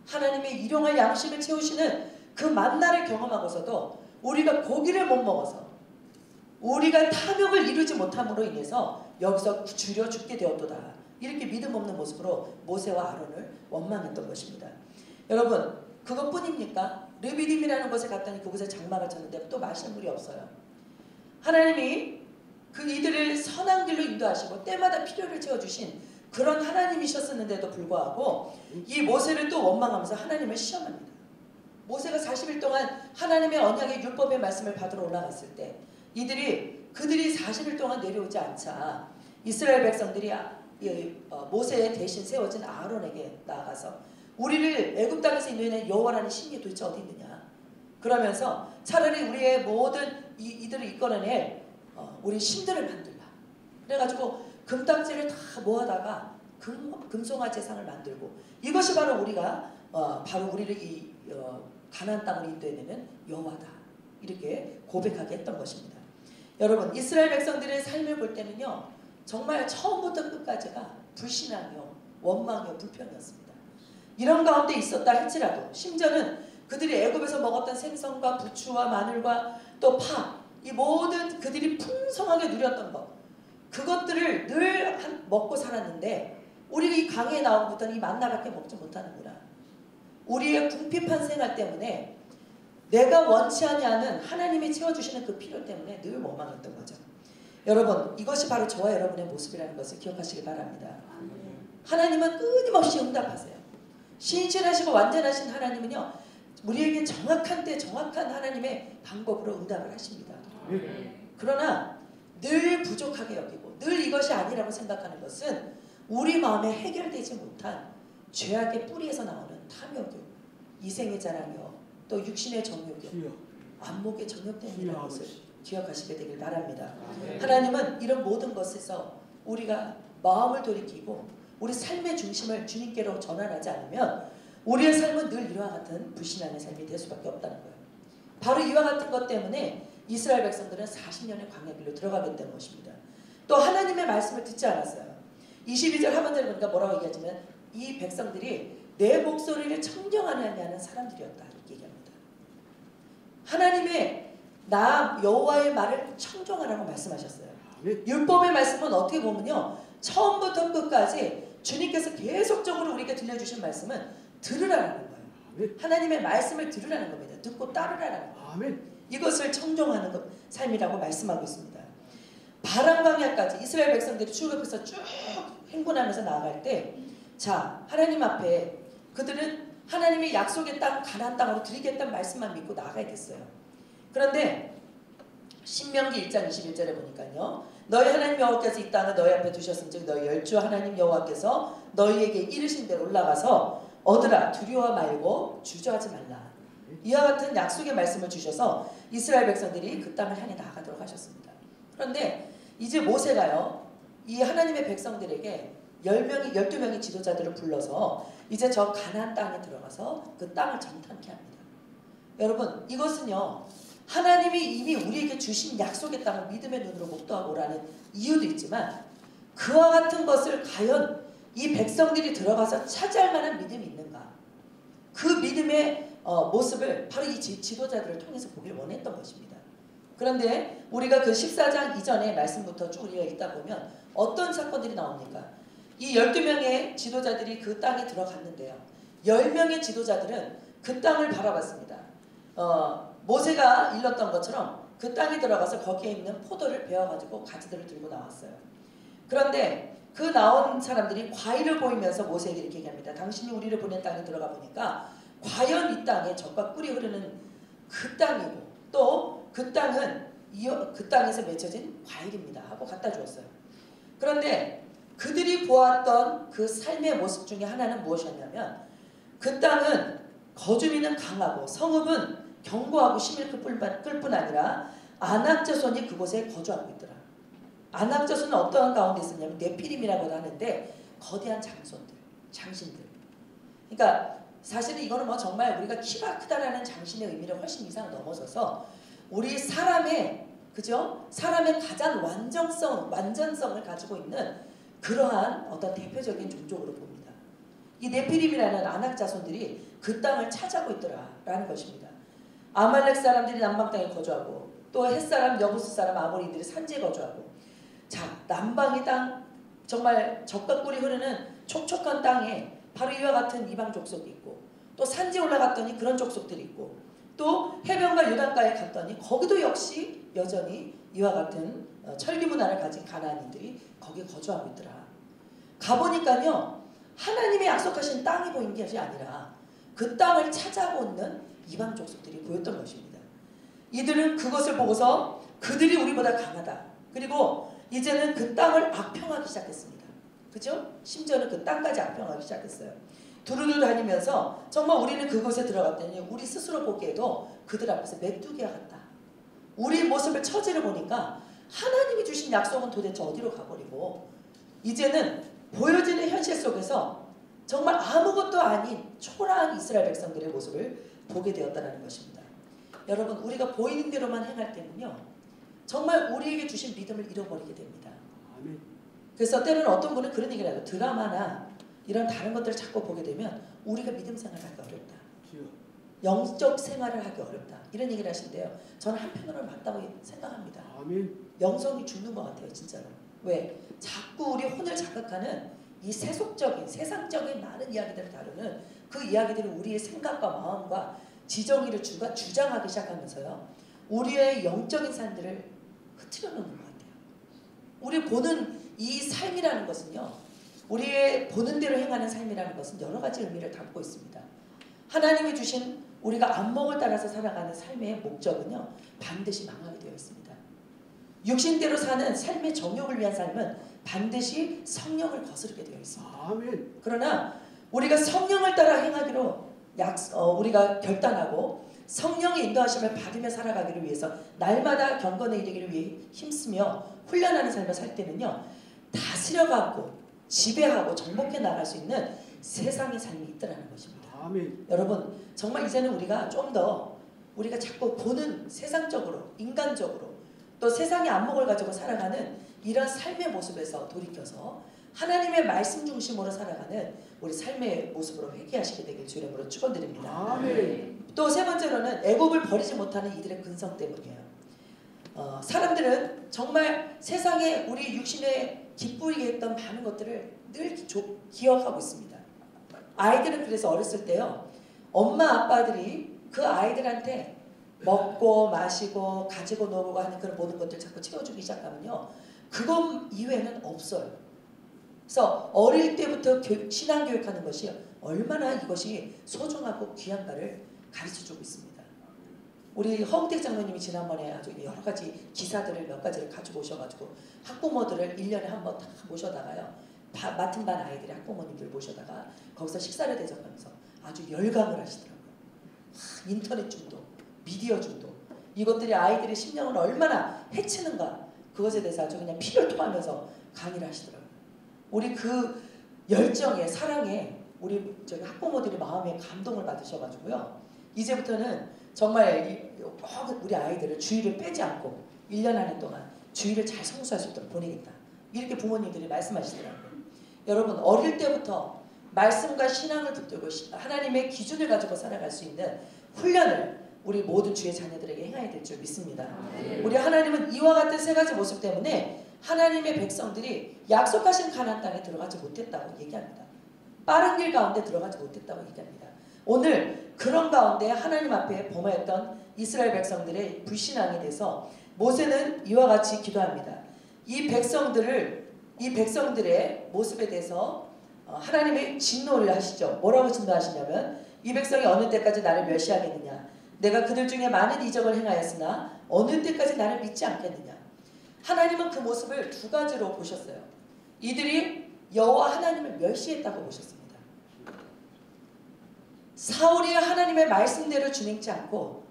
하나님의 일용할 양식을 채우시는 그 만나를 경험하고서도 우리가 고기를 못 먹어서 우리가 탐욕을 이루지 못함으로 인해서 여기서 줄여 죽게 되었도다. 이렇게 믿음 없는 모습으로 모세와 아론을 원망했던 것입니다. 여러분, 그것뿐입니까? 르비딤이라는 곳에 갔더니 그곳에 장막을 쳤는데 또 마실 물이 없어요. 하나님이 그 이들을 선한 길로 인도하시고 때마다 필요를 채워주신 그런 하나님이셨었는데도 불구하고 이 모세를 또 원망하면서 하나님을 시험합니다. 모세가 40일 동안 하나님의 언약의 율법의 말씀을 받으러 올라갔을 때 그들이 40일 동안 내려오지 않자 이스라엘 백성들이 모세의 대신 세워진 아론에게 나아가서 우리를 애굽 땅에서 인도해낸 여호와라는 신이 도대체 어디 있느냐, 그러면서 차라리 우리의 모든 이들을 이끌어낼 우리 신들을 만들라. 그래가지고 금딱지를 다 모아다가 금송아 제상을 만들고 이것이 바로 바로 우리를 이 가나안 땅으로 인도해내는 여호와다, 이렇게 고백하게 했던 것입니다. 여러분, 이스라엘 백성들의 삶을 볼 때는요, 정말 처음부터 끝까지가 불신앙이요, 원망이요, 불평이었습니다. 이런 가운데 있었다 할지라도 심지어는 그들이 애굽에서 먹었던 생선과 부추와 마늘과 또 파, 이 모든 그들이 풍성하게 누렸던 것, 그것들을 늘 먹고 살았는데 우리가 이 강에 나오고부터는 이 만나밖에 먹지 못하는구나. 우리의 궁핍한 생활 때문에 내가 원치 아니하는 하나님이 채워주시는 그 필요 때문에 늘 원망했던 거죠. 여러분, 이것이 바로 저와 여러분의 모습이라는 것을 기억하시기 바랍니다. 하나님은 끊임없이 응답하세요. 신실하시고 완전하신 하나님은요, 우리에게 정확한 때 정확한 하나님의 방법으로 응답을 하십니다. 그러나 늘 부족하게 여기고 늘 이것이 아니라고 생각하는 것은 우리 마음에 해결되지 못한 죄악의 뿌리에서 나오는 탐욕이요, 이생의 자랑이요, 또 육신의 정욕이요, 안목의 정욕됨이라는 것을 기억하시게 되길 바랍니다. 하나님은 이런 모든 것에서 우리가 마음을 돌이키고 우리 삶의 중심을 주님께로 전환하지 않으면 우리의 삶은 늘 이와 같은 불신앙의 삶이 될 수밖에 없다는 거예요. 바로 이와 같은 것 때문에 이스라엘 백성들은 40년의 광야길로 들어가게 된 것입니다. 또 하나님의 말씀을 듣지 않았어요. 22절 하반절에 보니까 뭐라고 얘기하냐면 이 백성들이 내 목소리를 청정하느냐는 사람들이었다, 이렇게 얘기합니다. 하나님의 나 여호와의 말을 청정하라고 말씀하셨어요. 율법의 말씀은 어떻게 보면요, 처음부터 끝까지 주님께서 계속적으로 우리에게 들려주신 말씀은 들으라는 거예요. 하나님의 말씀을 들으라는 겁니다. 듣고 따르라는 거예요. 이것을 청정하는 것, 삶이라고 말씀하고 있습니다. 바람 광야까지 이스라엘 백성들이 출애굽해서 쭉 행군하면서 나아갈 때, 자, 하나님 앞에 그들은 하나님의 약속의 땅 가나안 땅으로 드리겠다는 말씀만 믿고 나아가야 됐어요. 그런데 신명기 1장 21절에 보니까요, 너희 하나님 여호와께서 이 땅을 너희 앞에 두셨은즉 너희 열주 하나님 여호와께서 너희에게 이르신 대로 올라가서 얻으라, 두려워 말고 주저하지 말라. 이와 같은 약속의 말씀을 주셔서 이스라엘 백성들이 그 땅을 향해 나아가도록 하셨습니다. 그런데 이제 모세가요, 이 하나님의 백성들에게 12명의 지도자들을 불러서 이제 저 가나안 땅에 들어가서 그 땅을 정탐케 합니다. 여러분, 이것은요, 하나님이 이미 우리에게 주신 약속의 땅을 믿음의 눈으로 목도하고 오라는 이유도 있지만 그와 같은 것을 과연 이 백성들이 들어가서 차지할 만한 믿음이 있는가, 그 믿음의 모습을 바로 이 지도자들을 통해서 보길 원했던 것입니다. 그런데 우리가 그 14장 이전의 말씀부터 쭉 우리가 읽다 보면 어떤 사건들이 나옵니까? 이 12명의 지도자들이 그 땅에 들어갔는데요, 10명의 지도자들은 그 땅을 바라봤습니다. 모세가 일렀던 것처럼 그 땅에 들어가서 거기에 있는 포도를 베어가지고 가지들을 들고 나왔어요. 그런데 그 나온 사람들이 과일을 보이면서 모세에게 이렇게 얘기합니다. 당신이 우리를 보낸 땅에 들어가 보니까 과연 이 땅에 젖과 꿀이 흐르는 그 땅이고 또 그 땅은 그 땅에서 맺혀진 과일입니다 하고 갖다 주었어요. 그런데 그들이 보았던 그 삶의 모습 중에 하나는 무엇이었냐면 그 땅은 거주민은 강하고 성읍은 견고하고 심일 끌 뿐 아니라 아낙 자손이 그곳에 거주하고 있더라. 아낙 자손은 어떠한 가운데 있었냐면 네피림이라고도 하는데 거대한 장신들. 그러니까 사실은 이거는 뭐 정말 우리가 키가 크다라는 장신의 의미를 훨씬 이상 넘어서서 우리 사람의 가장 완전성을 가지고 있는 그러한 어떤 대표적인 종족으로 봅니다. 이 네피림이라는 아낙 자손들이 그 땅을 차지하고 있더라라는 것입니다. 아말렉 사람들이 남방 땅에 거주하고 또 헷사람, 여부스 사람, 아모리들이 산지에 거주하고, 자, 남방의 땅, 정말 젖과 꿀이 흐르는 촉촉한 땅에 바로 이와 같은 이방 족속이 있고, 또 산지에 올라갔더니 그런 족속들이 있고, 또 해변과 요단가에 갔더니 거기도 역시 여전히 이와 같은 철기 문화를 가진 가나안인들이 거기에 거주하고 있더라. 가보니까요, 하나님의 약속하신 땅이 보인 것이 아니라 그 땅을 찾아보는 이방 족속들이 보였던 것입니다. 이들은 그것을 보고서 그들이 우리보다 강하다. 그리고 이제는 그 땅을 악평하기 시작했습니다. 그죠? 심지어는 그 땅까지 악평하기 시작했어요. 두루두루 다니면서 정말 우리는 그곳에 들어갔더니 우리 스스로 보기에도 그들 앞에서 메뚜기와 같다. 우리 모습을 처지를 보니까 하나님이 주신 약속은 도대체 어디로 가버리고 이제는 보여지는 현실 속에서 정말 아무것도 아닌 초라한 이스라엘 백성들의 모습을 보게 되었다는 것입니다. 여러분, 우리가 보이는 대로만 행할 때는요, 정말 우리에게 주신 믿음을 잃어버리게 됩니다. 그래서 때로는 어떤 분은 그런 얘기를 해요. 드라마나 이런 다른 것들을 자꾸 보게 되면 우리가 믿음 생활을 하기 어렵다. 영적 생활을 하기 어렵다. 이런 얘기를 하시는데요. 저는 한편으로는 맞다고 생각합니다. 영성이 죽는 것 같아요. 진짜로. 왜? 자꾸 우리 혼을 자극하는 이 세속적인, 세상적인 많은 이야기들을 다루는 그 이야기들은 우리의 생각과 마음과 지정의를 주장하기 시작하면서요, 우리의 영적인 삶들을 흐트려 놓는 것 같아요. 우리 보는 이 삶이라는 것은요, 우리의 보는 대로 행하는 삶이라는 것은 여러 가지 의미를 담고 있습니다. 하나님이 주신 우리가 안목을 따라서 살아가는 삶의 목적은요, 반드시 망하게 되어 있습니다. 육신대로 사는 삶의 정욕을 위한 삶은 반드시 성령을 거스르게 되어 있습니다. 아멘. 그러나 우리가 성령을 따라 행하기로 우리가 결단하고 성령의 인도하심을 받으며 살아가기를 위해서 날마다 경건에 이르기를 위해 힘쓰며 훈련하는 삶을 살 때는요, 다스려가고 지배하고 정복해 나갈 수 있는 세상의 삶이 있더라는 것입니다. 아멘. 여러분, 정말 이제는 우리가 좀 더 우리가 자꾸 보는 세상적으로, 인간적으로 또 세상의 안목을 가지고 살아가는 이런 삶의 모습에서 돌이켜서 하나님의 말씀 중심으로 살아가는 우리 삶의 모습으로 회개하시게 되길 주 이름으로 축원드립니다. 아멘. 또 세 번째로는 애굽을 버리지 못하는 이들의 근성 때문이에요. 사람들은 정말 세상에 우리 육신에 기쁘게 했던 많은 것들을 늘 기억하고 있습니다. 아이들은 그래서 어렸을 때요, 엄마 아빠들이 그 아이들한테 먹고 마시고 가지고 놀고 하는 그런 모든 것들 자꾸 채워주기 시작하면요, 그것 이외에는 없어요. 그래서 어릴 때부터 신앙교육하는 것이 얼마나 이것이 소중하고 귀한가를 가르쳐주고 있습니다. 우리 허웅택 장로님이 지난번에 아주 여러 가지 기사들을 몇 가지를 가지고 오셔가지고 학부모들을 1년에 한 번 다 모셔다가요, 맡은 반 아이들의 학부모님들 모셔다가 거기서 식사를 대접하면서 아주 열광을 하시더라고요. 인터넷 중독, 미디어 중독, 이것들이 아이들의 심령을 얼마나 해치는가, 그것에 대해서 아주 그냥 피를 토하면서 강의를 하시더라고요. 우리 그 열정에, 사랑에 우리 저기 학부모들이 마음에 감동을 받으셔가지고요, 이제부터는 정말 우리 아이들을 주일을 빼지 않고 1년 한 해 동안 주일을 잘 성수할 수 있도록 보내겠다, 이렇게 부모님들이 말씀하시더라고요. 여러분, 어릴 때부터 말씀과 신앙을 붙들고 하나님의 기준을 가지고 살아갈 수 있는 훈련을 우리 모든 주의 자녀들에게 행해야 될 줄 믿습니다. 우리 하나님은 이와 같은 세 가지 모습 때문에 하나님의 백성들이 약속하신 가나안 땅에 들어가지 못했다고 얘기합니다. 빠른 길 가운데 들어가지 못했다고 얘기합니다. 오늘 그런 가운데 하나님 앞에 범하였던 이스라엘 백성들의 불신앙에 대해서 모세는 이와 같이 기도합니다. 이 백성들의 모습에 대해서 하나님의 진노를 하시죠. 뭐라고 진노하시냐면, 이 백성이 어느 때까지 나를 멸시하겠느냐, 내가 그들 중에 많은 이적을 행하였으나 어느 때까지 나를 믿지 않겠느냐. 하나님은 그 모습을 두 가지로 보셨어요. 이들이 여호와 하나님을 멸시했다고 보셨습니다. 사울이 하나님의 말씀대로 준행치 않고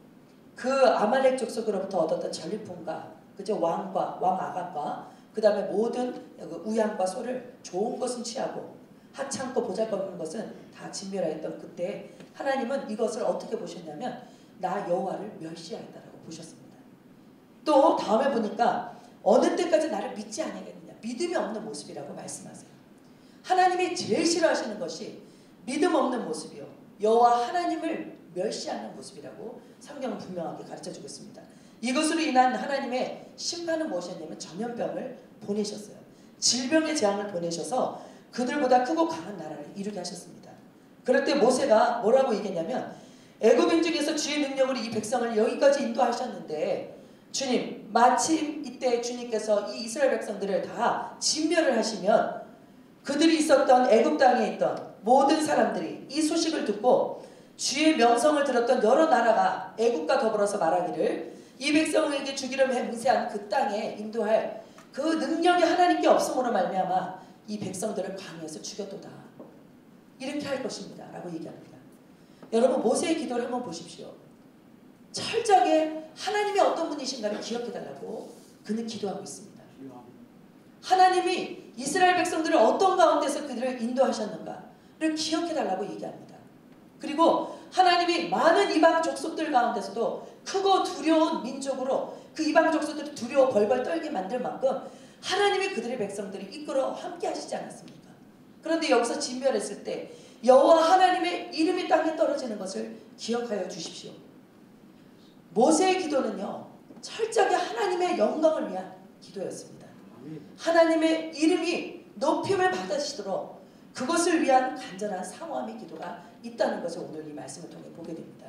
그 아말렉 족속으로부터 얻었던 전리품과 그저 왕 아갑과 그 다음에 모든 우양과 소를 좋은 것은 취하고 하찮고 보잘것없는 것은 다 진멸하였던 그때 하나님은 이것을 어떻게 보셨냐면, 나 여호와를 멸시하였다라고 보셨습니다. 또 다음에 보니까 어느 때까지 나를 믿지 않겠느냐, 믿음이 없는 모습이라고 말씀하세요. 하나님이 제일 싫어하시는 것이 믿음 없는 모습이요, 여호와 하나님을 멸시하는 모습이라고 성경은 분명하게 가르쳐주고 있습니다. 이것으로 인한 하나님의 심판은 무엇이었냐면 전염병을 보내셨어요. 질병의 재앙을 보내셔서 그들보다 크고 강한 나라를 이루게 하셨습니다. 그럴 때 모세가 뭐라고 얘기했냐면, 애굽인 중에서 주의 능력으로 이 백성을 여기까지 인도하셨는데 주님, 마침 이때 주님께서 이 이스라엘 백성들을 다 진멸을 하시면 그들이 있었던 애굽 땅에 있던 모든 사람들이 이 소식을 듣고 주의 명성을 들었던 여러 나라가 애굽과 더불어서 말하기를 이 백성에게 주기로 맹세한 그 땅에 인도할 그 능력이 하나님께 없음으로 말미암아 이 백성들을 광야에서 죽였도다. 이렇게 할 것입니다. 라고 얘기합니다. 여러분 모세의 기도를 한번 보십시오. 철저하게 하나님이 어떤 분이신가를 기억해달라고 그는 기도하고 있습니다. 하나님이 이스라엘 백성들을 어떤 가운데서 그들을 인도하셨는가를 기억해달라고 얘기합니다. 그리고 하나님이 많은 이방 족속들 가운데서도 크고 두려운 민족으로 그 이방 족속들이 두려워 벌벌 떨게 만들 만큼 하나님이 그들의 백성들을 이끌어 함께 하시지 않았습니까? 그런데 여기서 진멸했을 때 여호와 하나님의 이름이 땅에 떨어지는 것을 기억하여 주십시오. 모세의 기도는요 철저하게 하나님의 영광을 위한 기도였습니다. 하나님의 이름이 높임을 받으시도록 그것을 위한 간절한 사모함의 기도가 있다는 것을 오늘 이 말씀을 통해 보게 됩니다.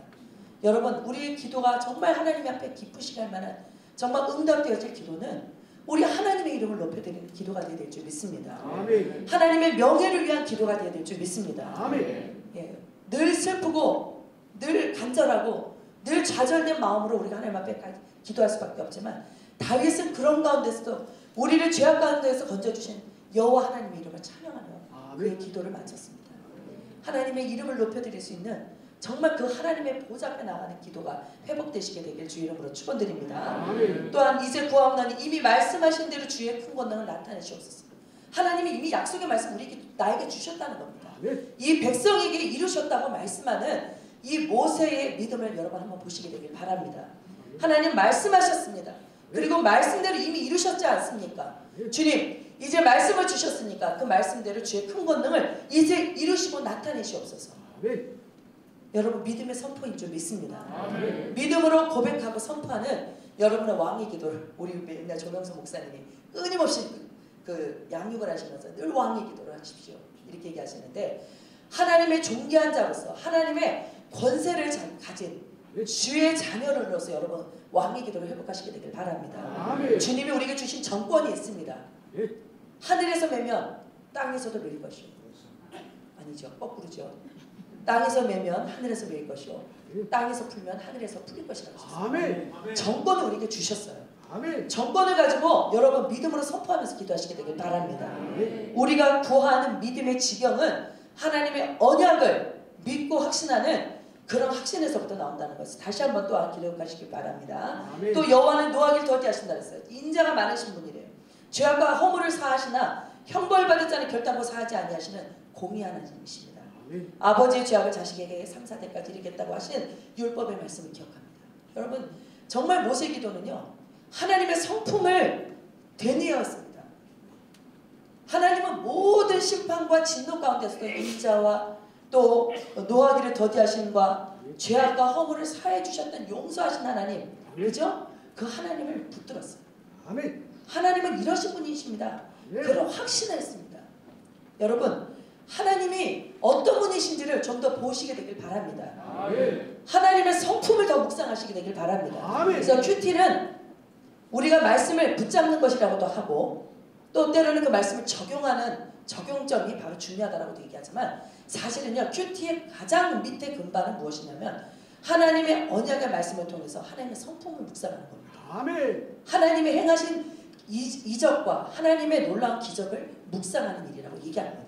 여러분 우리의 기도가 정말 하나님 앞에 기쁘시게 할 만한 정말 응답되어질 기도는 우리 하나님의 이름을 높여드리는 기도가 되어야 될 줄 믿습니다. 아멘. 하나님의 명예를 위한 기도가 되어야 될 줄 믿습니다. 아멘. 예, 늘 슬프고 늘 간절하고 늘 좌절된 마음으로 우리가 하나님 앞에 기도할 수밖에 없지만 다윗은 그런 가운데서도 우리를 죄악 가운데서 건져주신 여호와 하나님의 이름을 찬양하며 그의 기도를 마쳤습니다. 하나님의 이름을 높여드릴 수 있는 정말 그 하나님의 보좌 앞에 나가는 기도가 회복되시게 되길 주 이름으로 축원드립니다. 또한 이제 구하옵나니 이미 말씀하신 대로 주의 큰 권능을 나타내시옵소서. 하나님이 이미 약속의 말씀 나에게 주셨다는 겁니다. 이 백성에게 이루셨다고 말씀하는 이 모세의 믿음을 여러분 한번 보시게 되길 바랍니다. 하나님 말씀하셨습니다. 그리고 말씀대로 이미 이루셨지 않습니까? 주님 이제 말씀을 주셨으니까 그 말씀대로 주의 큰 권능을 이제 이루시고 나타내시옵소서. 여러분 믿음의 선포인 줄 믿습니다. 믿음으로 고백하고 선포하는 여러분의 왕의 기도를 우리 맨날 조명석 목사님이 끊임없이 그 양육을 하시면서 늘 왕의 기도를 하십시오. 이렇게 얘기하시는데 하나님의 존귀한 자로서 하나님의 권세를 가진 주의 자녀로서 여러분 왕의 기도를 회복하시게 되길 바랍니다. 주님이 우리에게 주신 정권이 있습니다. 하늘에서 매면 땅에서도 매일 것이요. 아니죠. 거꾸로죠. 땅에서 매면 하늘에서 매일 것이요. 땅에서 풀면 하늘에서 풀릴 것이라고 하셨어요. 정권을 우리에게 주셨어요. 정권을 가지고 여러분 믿음으로 선포하면서 기도하시게 되길 바랍니다. 우리가 구하는 믿음의 지경은 하나님의 언약을 믿고 확신하는 그런 확신에서부터 나온다는 것을 다시 한번 또한 기록하시길 바랍니다. 또 여호와는 노하기를 더디하신다 그랬어요. 인자가 많으신 분이래요. 죄악과 허물을 사하시나 형벌받을 자는 결단코 사하지 아니하시는 공의한 하나님이십니다. 아버지의 죄악을 자식에게 3, 4대까지 이르겠다고 하신 율법의 말씀을 기억합니다. 여러분 정말 모세의 기도는요 하나님의 성품을 되뇌었습니다. 하나님은 모든 심판과 진노 가운데서도 인자와 또 노하기를 더디하심과 죄악과 허물을 사해 주셨던 용서하신 하나님, 그죠? 그 하나님을 붙들었어요. 하나님은 이러신 분이십니다. 그런 확신을 했습니다. 여러분 하나님이 어떤 분이신지를 좀 더 보시게 되길 바랍니다. 하나님의 성품을 더 묵상하시게 되길 바랍니다. 그래서 큐티는 우리가 말씀을 붙잡는 것이라고도 하고 또 때로는 그 말씀을 적용하는 적용점이 바로 중요하다고 얘기하지만 사실은요 큐티의 가장 밑에 근반은 무엇이냐면 하나님의 언약의 말씀을 통해서 하나님의 성품을 묵상하는 겁니다. 하나님의 행하신 이적과 하나님의 놀라운 기적을 묵상하는 일이라고 얘기합니다.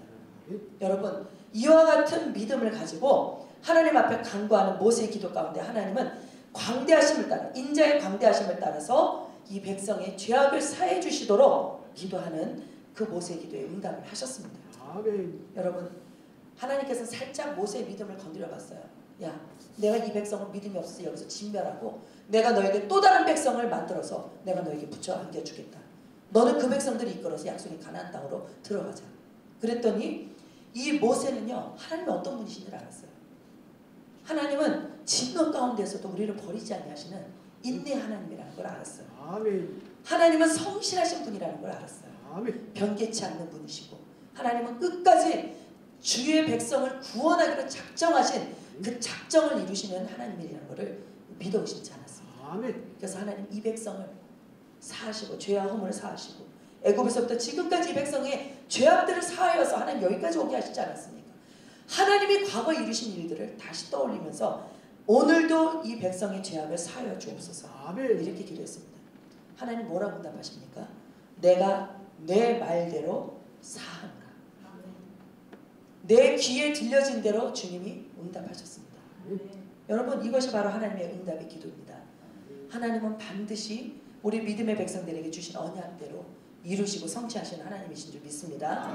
여러분 이와 같은 믿음을 가지고 하나님 앞에 간구하는 모세의 기도 가운데 하나님은 광대하심을 따라 인자의 광대하심을 따라서 이 백성의 죄악을 사해 주시도록 기도하는 그 모세의 기도에 응답을 하셨습니다. 여러분 하나님께서 살짝 모세의 믿음을 건드려 봤어요. 야 내가 이 백성을 믿음이 없어서 여기서 진멸하고 내가 너에게 또 다른 백성을 만들어서 내가 너에게 붙여 안겨주겠다. 너는 그 백성들이 이끌어서 약속의 가나안 땅으로 들어가자. 그랬더니 이 모세는요 하나님이 어떤 분이신지 알았어요. 하나님은 진노 가운데서도 우리를 버리지 아니하시는 인내 하나님이라는 걸 알았어요. 하나님은 성실하신 분이라는 걸 알았어요. 변개치 않는 분이시고 하나님은 끝까지 주의 백성을 구원하기로 작정하신 그 작정을 이루시는 하나님이라는 것을 믿어 의심치 않았습니다. 그래서 하나님 이 백성을 사하시고 죄와 허물을 사하시고 애굽에서부터 지금까지 이 백성의 죄악들을 사하여서 하나님 여기까지 오게 하시지 않았습니까? 하나님이 과거 이루신 일들을 다시 떠올리면서 오늘도 이 백성의 죄악을 사하여 주옵소서. 이렇게 기도했습니다. 하나님 뭐라고 응답하십니까? 내가 내 말대로 사하노라. 내 귀에 들려진 대로 주님이 응답하셨습니다. 여러분, 이것이 바로 하나님의 응답의 기도입니다. 하나님은 반드시 우리 믿음의 백성들에게 주신 언약대로 이루시고 성취하시는 하나님이신 줄 믿습니다.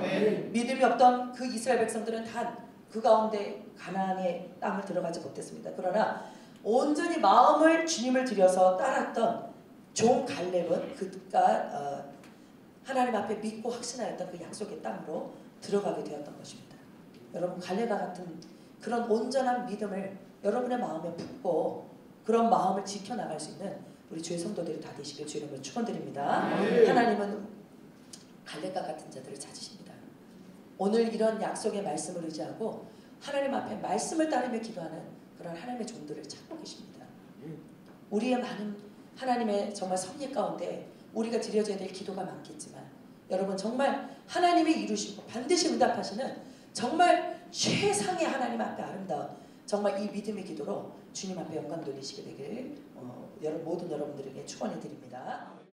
믿음이 없던 그 이스라엘 백성들은 단 그 가운데 가나안의 땅을 들어가지 못했습니다. 그러나 온전히 마음을 주님을 들여서 따랐던 종 갈렙은 그가 하나님 앞에 믿고 확신하였던 그 약속의 땅으로 들어가게 되었던 것입니다. 여러분, 갈렙과 같은 그런 온전한 믿음을 여러분의 마음에 품고 그런 마음을 지켜나갈 수 있는 우리 주의 성도들이 다 되시길 주의 이름으로 축원드립니다. 하나님은 갈렙과 같은 자들을 찾으십니다. 오늘 이런 약속의 말씀을 의지하고 하나님 앞에 말씀을 따르며 기도하는 그런 하나님의 종들을 찾고 계십니다. 우리의 많은 하나님의 정말 섭리 가운데 우리가 드려져야 될 기도가 많겠지만 여러분, 정말 하나님이 이루시고 반드시 응답하시는 정말 최상의 하나님 앞에 아름다운 정말 이 믿음의 기도로 주님 앞에 영광 돌리시게 되길 모든 여러분들에게 축원해 드립니다.